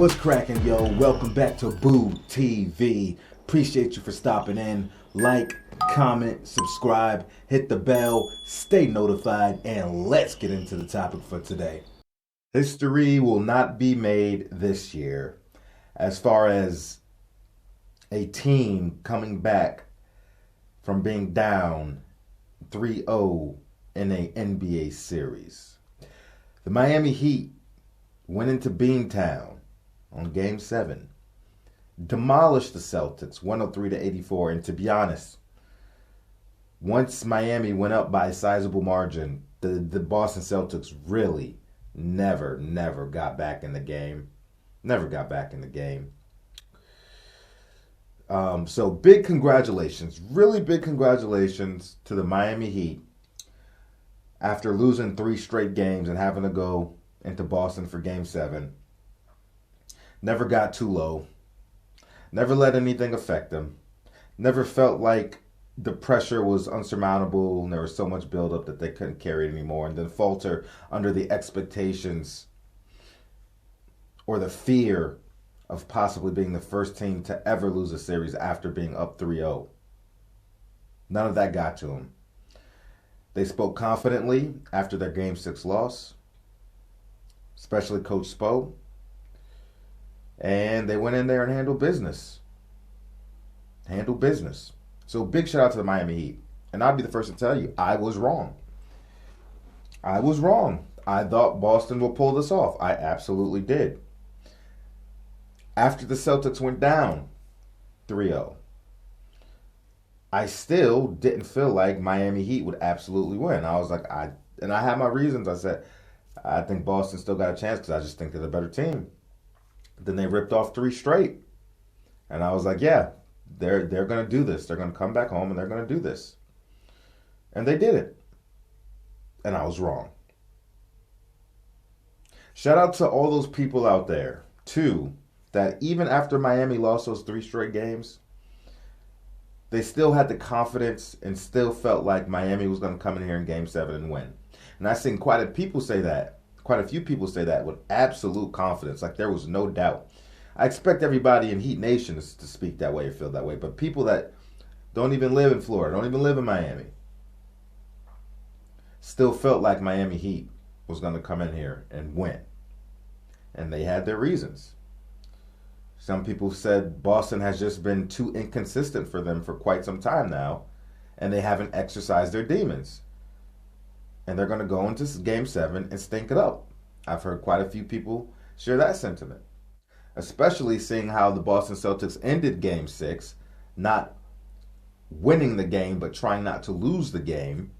What's cracking, yo? Welcome back to Boo TV. Appreciate you for stopping in. Like, comment, subscribe, hit the bell, stay notified, and let's get into the topic for today. History will not be made this year as far as a team coming back from being down 3-0 in a NBA series. The Miami Heat went into Beantown on Game 7, demolished the Celtics 103-84, and to be honest, once Miami went up by a sizable margin, the Boston Celtics really never got back in the game. Never got back in the game. So big congratulations, really big congratulations to the Miami Heat after losing 3 straight games and having to go into Boston for Game 7. Never got too low. Never let anything affect them. Never felt like the pressure was unsurmountable and there was so much buildup that they couldn't carry it anymore, and then falter under the expectations or the fear of possibly being the first team to ever lose a series after being up 3-0. None of that got to them. They spoke confidently after their Game 6 loss, especially Coach Spo. And they went in there and handled business. So big shout out to the Miami Heat. And I'll be the first to tell you, I was wrong. I thought Boston will pull this off. I absolutely did. After the Celtics went down 3-0, I still didn't feel like Miami Heat would absolutely win. I was like, I had my reasons. I said, I think Boston still got a chance because I just think they're the better team. Then they ripped off 3 straight. And I was like, yeah, they're going to do this. They're going to come back home and they're going to do this. And they did it. And I was wrong. Shout out to all those people out there, too, that even after Miami lost those 3 straight games, they still had the confidence and still felt like Miami was going to come in here in Game 7 and win. And I've seen quite a few people say that with absolute confidence, like there was no doubt. I expect everybody in Heat Nation to speak that way or feel that way, but people that don't even live in Florida, don't even live in Miami, still felt like Miami Heat was going to come in here and win. And they had their reasons. Some people said Boston has just been too inconsistent for them for quite some time now, and they haven't exercised their demons. And they're going to go into Game 7 and stink it up. I've heard quite a few people share that sentiment, especially seeing how the Boston Celtics ended Game 6, not winning the game but trying not to lose the game.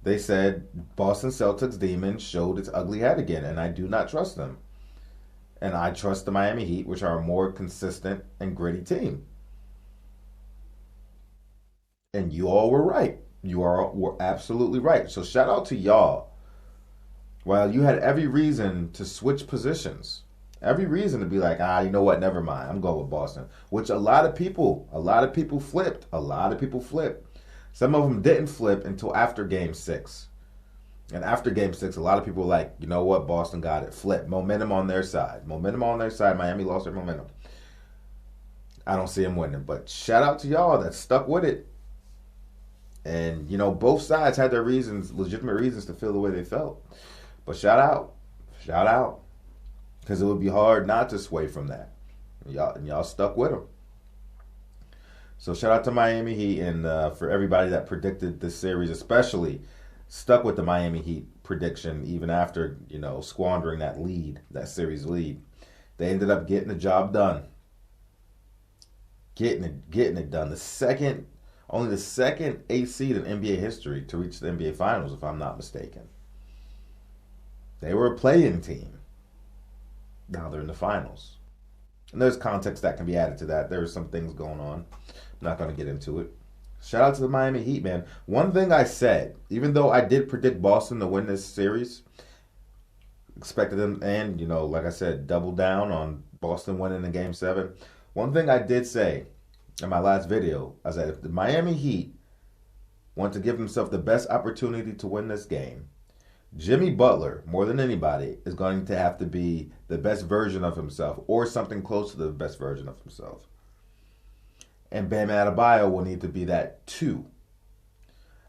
They said Boston Celtics demon showed its ugly head again, and I do not trust them. And I trust the Miami Heat, which are a more consistent and gritty team. And you all were right. Were absolutely right. So shout out to y'all. Well, you had every reason to switch positions. Every reason to be like, you know what, never mind. I'm going with Boston. Which a lot of people flipped. Some of them didn't flip until after Game 6. And after Game 6, a lot of people were like, you know what, Boston got it. Flip. Momentum on their side. Miami lost their momentum. I don't see them winning. But shout out to y'all that stuck with it. And, both sides had their reasons, legitimate reasons to feel the way they felt. But shout out. Because it would be hard not to sway from that. Y'all stuck with them. So shout out to Miami Heat, and for everybody that predicted this series, especially stuck with the Miami Heat prediction, even after, squandering that series lead. They ended up getting the job done. Getting it done. Only the second 8th seed in NBA history to reach the NBA Finals, if I'm not mistaken. They were a play-in team. Now they're in the finals. And there's context that can be added to that. There's some things going on. I'm not going to get into it. Shout out to the Miami Heat, man. One thing I said, even though I did predict Boston to win this series, expected them, and, like I said, double down on Boston winning in Game 7. One thing I did say in my last video, I said, if the Miami Heat want to give themselves the best opportunity to win this game, Jimmy Butler, more than anybody, is going to have to be the best version of himself or something close to the best version of himself. And Bam Adebayo will need to be that too,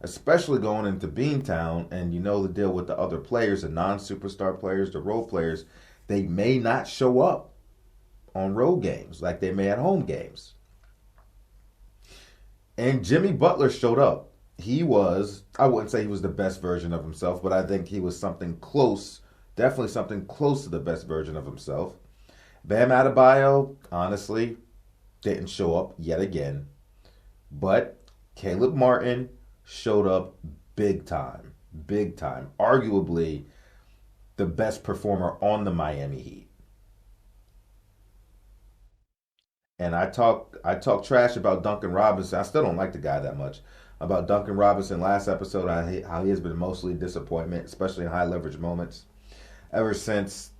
especially going into Beantown. And you know the deal with the other players, the non-superstar players, the role players, they may not show up on road games like they may at home games. And Jimmy Butler showed up. He was, I wouldn't say he was the best version of himself, but I think he was something close, definitely something close to the best version of himself. Bam Adebayo, honestly, didn't show up yet again. But Caleb Martin showed up big time. Big time. Arguably the best performer on the Miami Heat. And I talk trash about Duncan Robinson. I still don't like the guy that much. About Duncan Robinson last episode, how he has been mostly a disappointment, especially in high leverage moments, ever since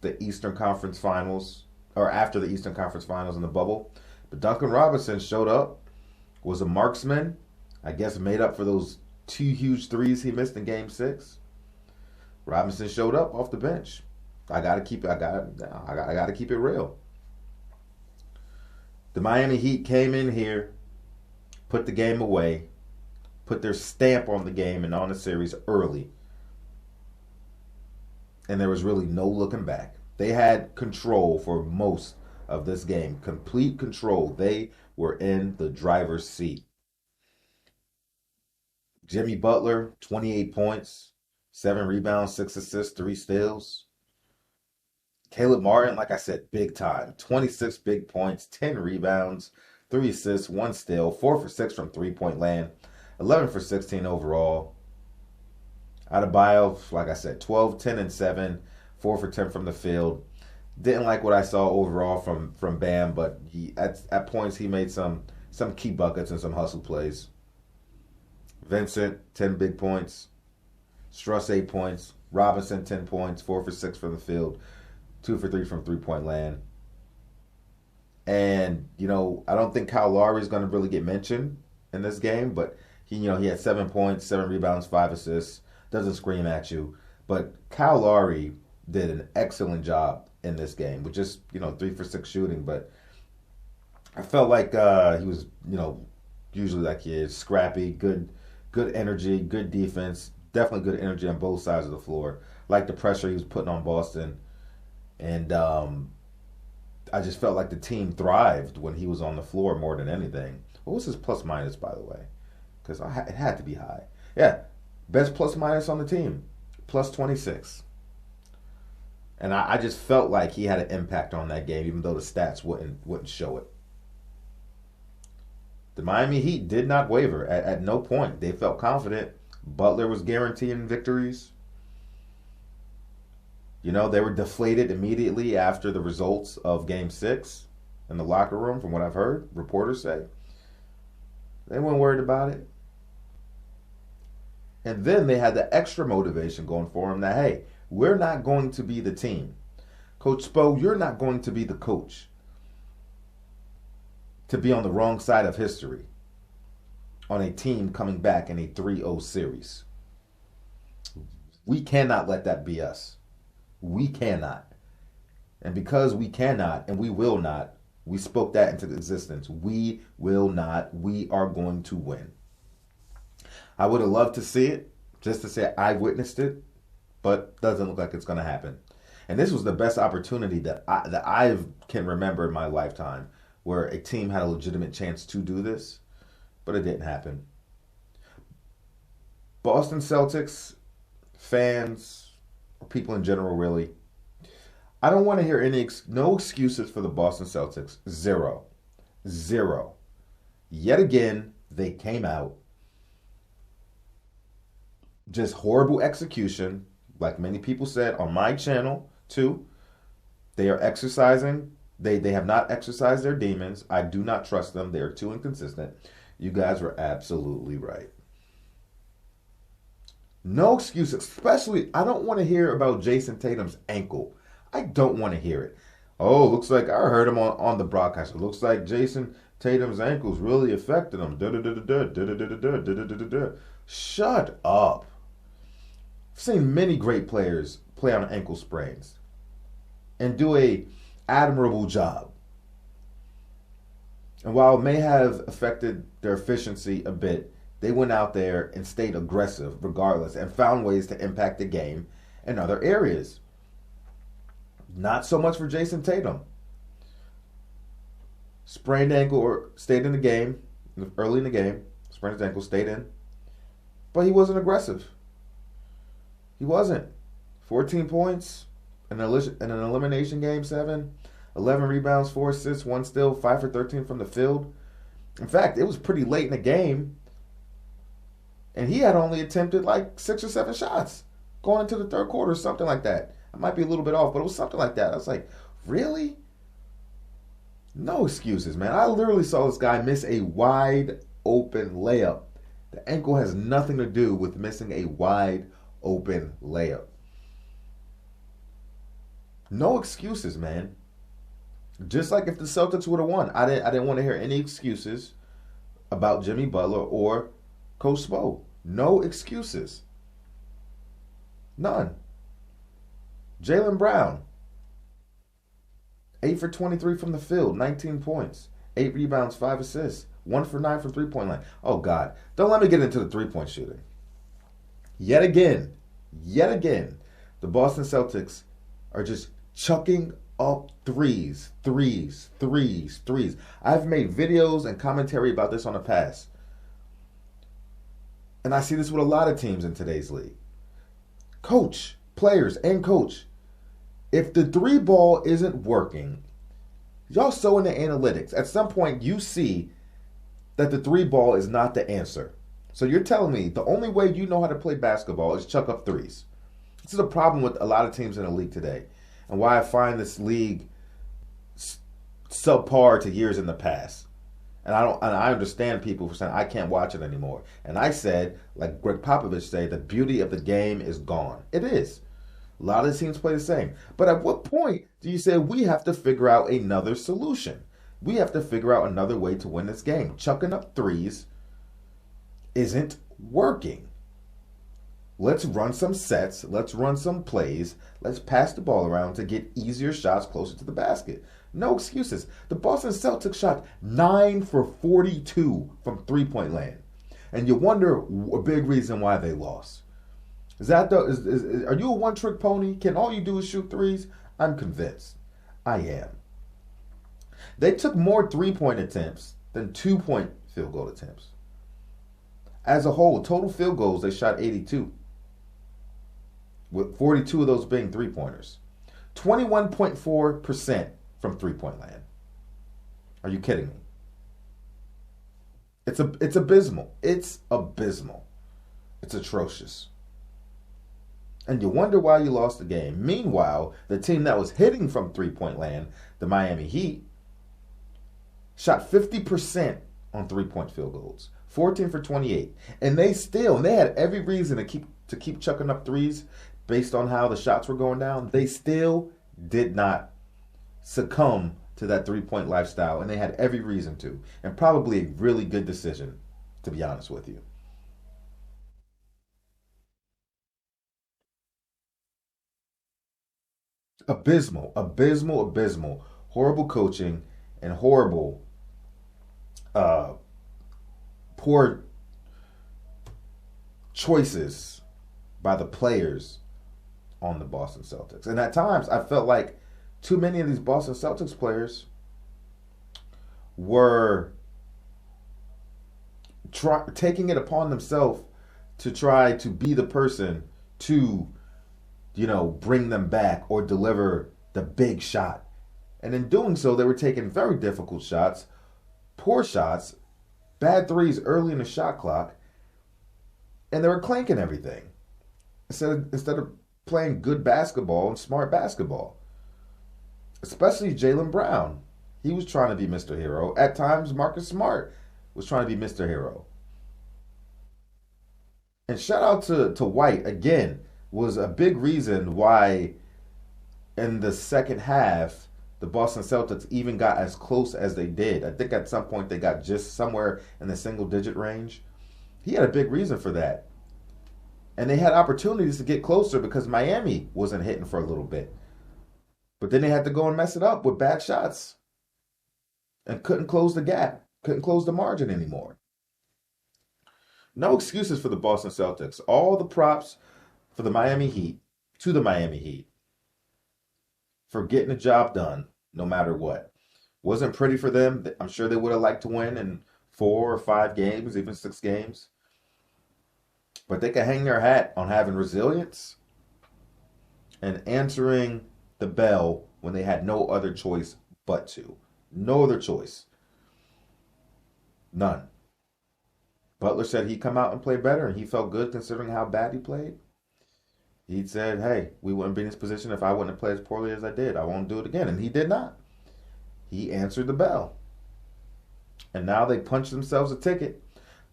the Eastern Conference Finals or after the Eastern Conference Finals in the bubble. But Duncan Robinson showed up, was a marksman, I guess made up for those two huge threes he missed in Game 6. Robinson showed up off the bench. I gotta keep it real. The Miami Heat came in here, put the game away, put their stamp on the game and on the series early. And there was really no looking back. They had control for most of this game, complete control. They were in the driver's seat. Jimmy Butler, 28 points, 7 rebounds, 6 assists, 3 steals. Caleb Martin, like I said, big time. 26 big points, 10 rebounds, 3 assists, 1 steal, 4 for 6 from three-point land, 11 for 16 overall. Adebayo, like I said, 12, 10, and 7, 4 for 10 from the field. Didn't like what I saw overall from Bam, but at points he made some key buckets and some hustle plays. Vincent, 10 big points. Struss, 8 points. Robinson, 10 points, 4 for 6 from the field, 2 for 3 from three-point land. And, I don't think Kyle Lowry is going to really get mentioned in this game, but he had 7 points, 7 rebounds, 5 assists. Doesn't scream at you. But Kyle Lowry did an excellent job in this game with just, 3 for 6 shooting. But I felt like he was, usually like he is, scrappy, good energy, good defense, definitely good energy on both sides of the floor. Like the pressure he was putting on Boston. And I just felt like the team thrived when he was on the floor more than anything. What was his plus minus, by the way? Because it had to be high. Yeah, best plus minus on the team, plus 26. And I just felt like he had an impact on that game, even though the stats wouldn't show it. The Miami Heat did not waver at no point. They felt confident. Butler was guaranteeing victories. They were deflated immediately after the results of Game 6 in the locker room, from what I've heard, reporters say. They weren't worried about it. And then they had the extra motivation going for them that, hey, we're not going to be the team. Coach Spo, you're not going to be the coach to be on the wrong side of history on a team coming back in a 3-0 series. We cannot let that be us. We cannot. And because we cannot and we will not, we spoke that into existence. We will not. We are going to win. I would have loved to see it, just to say I witnessed it, but doesn't look like it's going to happen. And this was the best opportunity that I can remember in my lifetime where a team had a legitimate chance to do this, but it didn't happen. Boston Celtics fans, or people in general really, I don't want to hear no excuses for the Boston Celtics. Zero. Yet again, they came out. Just horrible execution, like many people said on my channel too. They are exercising. They have not exercised their demons. I do not trust them. They are too inconsistent. You guys were absolutely right. No excuse, especially I don't want to hear about Jayson Tatum's ankle. I don't want to hear it. Oh, looks like I heard him on the broadcast. It looks like Jayson Tatum's ankles really affected him. Shut up. I've seen many great players play on ankle sprains and do a admirable job. And while it may have affected their efficiency a bit, they went out there and stayed aggressive regardless and found ways to impact the game in other areas. Not so much for Jayson Tatum. Sprained ankle or stayed in the game, early in the game. Sprained his ankle, stayed in. But he wasn't aggressive. He wasn't. 14 points in an elimination game, 7. 11 rebounds, 4 assists, 1 steal, 5 for 13 from the field. In fact, it was pretty late in the game, and he had only attempted like 6 or 7 shots going into the third quarter, something like that. I might be a little bit off, but it was something like that. I was like, really? No excuses, man. I literally saw this guy miss a wide open layup. The ankle has nothing to do with missing a wide open layup. No excuses, man. Just like if the Celtics would have won, I didn't want to hear any excuses about Jimmy Butler or Coach Spo. No excuses. None. Jaylen Brown, 8 for 23 from the field, 19 points, 8 rebounds, 5 assists, 1 for 9 from three-point line. Oh, God. Don't let me get into the three-point shooting. Yet again, the Boston Celtics are just chucking up threes. I've made videos and commentary about this on the past. And I see this with a lot of teams in today's league. Coach, players, and coach. If the three ball isn't working, y'all so in the analytics. At some point, you see that the three ball is not the answer. So you're telling me the only way you know how to play basketball is chuck up threes. This is a problem with a lot of teams in the league today, and why I find this league subpar to years in the past. And I understand people for saying I can't watch it anymore. And I said, like Greg Popovich said, the beauty of the game is gone. It is. A lot of the teams play the same. But at what point do you say we have to figure out another solution? We have to figure out another way to win this game. Chucking up threes isn't working. Let's run some sets. Let's run some plays. Let's pass the ball around to get easier shots closer to the basket. No excuses. The Boston Celtics shot 9 for 42 from three-point land. And you wonder a big reason why they lost. Are you a one-trick pony? Can all you do is shoot threes? I'm convinced. I am. They took more three-point attempts than two-point field goal attempts. As a whole, total field goals, they shot 82, with 42 of those being three-pointers. 21.4% from three-point land. Are you kidding me? It's abysmal. It's abysmal. It's atrocious. And you wonder why you lost the game. Meanwhile, the team that was hitting from three-point land, the Miami Heat, shot 50% on three-point field goals. 14 for 28. And they had every reason to keep chucking up threes based on how the shots were going down. They still did not succumb to that three-point lifestyle, and they had every reason to. And probably a really good decision, to be honest with you. Abysmal. Horrible coaching and horrible, poor choices by the players on the Boston Celtics. And at times, I felt like too many of these Boston Celtics players were taking it upon themselves to try to be the person to, bring them back or deliver the big shot. And in doing so, they were taking very difficult shots, poor shots, bad threes early in the shot clock, and they were clanking everything instead of playing good basketball and smart basketball. Especially Jaylen Brown. He was trying to be Mr. Hero. At times, Marcus Smart was trying to be Mr. Hero. And shout out to White, again, was a big reason why in the second half, the Boston Celtics even got as close as they did. I think at some point they got just somewhere in the single-digit range. He had a big reason for that. And they had opportunities to get closer because Miami wasn't hitting for a little bit. But then they had to go and mess it up with bad shots and couldn't close the gap, couldn't close the margin anymore. No excuses for the Boston Celtics. All the props for the Miami Heat, to the Miami Heat, for getting the job done no matter what. Wasn't pretty for them. I'm sure they would have liked to win in 4 or 5 games, even 6 games. But they can hang their hat on having resilience and answering the bell when they had no other choice but to. No other choice. None. Butler said he'd come out and play better, and he felt good considering how bad he played. He said, hey, we wouldn't be in this position if I wouldn't have played as poorly as I did. I won't do it again. And he did not. He answered the bell. And now they punched themselves a ticket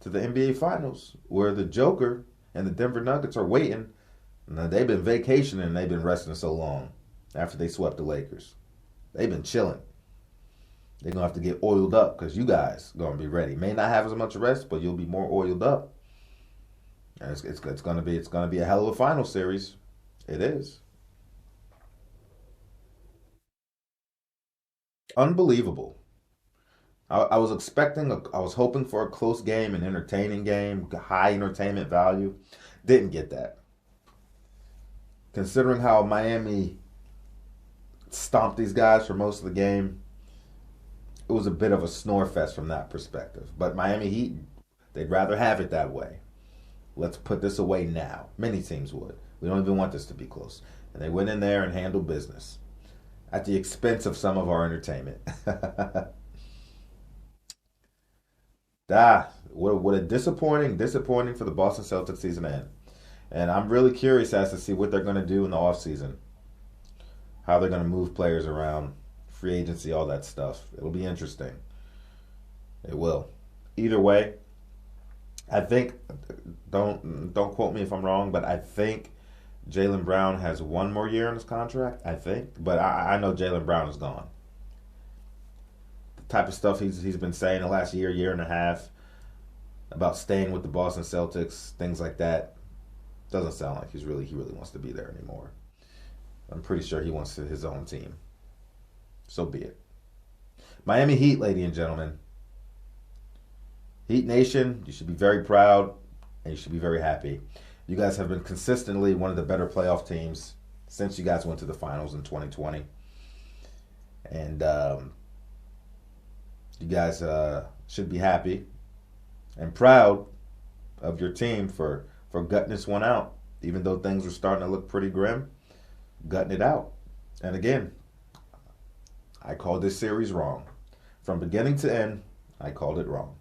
to the NBA Finals, where the Joker and the Denver Nuggets are waiting. Now, they've been vacationing and they've been resting so long after they swept the Lakers. They've been chilling. They're going to have to get oiled up because you guys are going to be ready. May not have as much rest, but you'll be more oiled up. And it's going to be a hell of a final series. It is. Unbelievable. I was hoping for a close game, an entertaining game, high entertainment value. Didn't get that. Considering how Miami stomped these guys for most of the game, it was a bit of a snore fest from that perspective. But Miami Heat, they'd rather have it that way. Let's put this away now. Many teams would. We don't even want this to be close. And they went in there and handled business at the expense of some of our entertainment. What a disappointing for the Boston Celtics season end. And I'm really curious as to see what they're going to do in the offseason. How they're going to move players around, free agency, all that stuff. It'll be interesting. It will. Either way, I think, don't quote me if I'm wrong, but I think Jaylen Brown has 1 more year in his contract, I think. But I know Jaylen Brown is gone. The type of stuff he's been saying the last year and a half about staying with the Boston Celtics, things like that, doesn't sound like he really wants to be there anymore. I'm pretty sure he wants his own team. So be it. Miami Heat, ladies and gentlemen. Heat Nation, you should be very proud and you should be very happy. You guys have been consistently one of the better playoff teams since you guys went to the finals in 2020. And you guys should be happy and proud of your team for gutting this one out. Even though things were starting to look pretty grim, gutting it out. And again, I called this series wrong. From beginning to end, I called it wrong.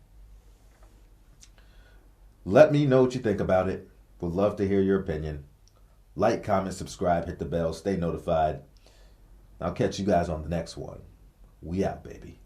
Let me know what you think about it. Would love to hear your opinion. Like, comment, subscribe, hit the bell, stay notified. I'll catch you guys on the next one. We out, baby.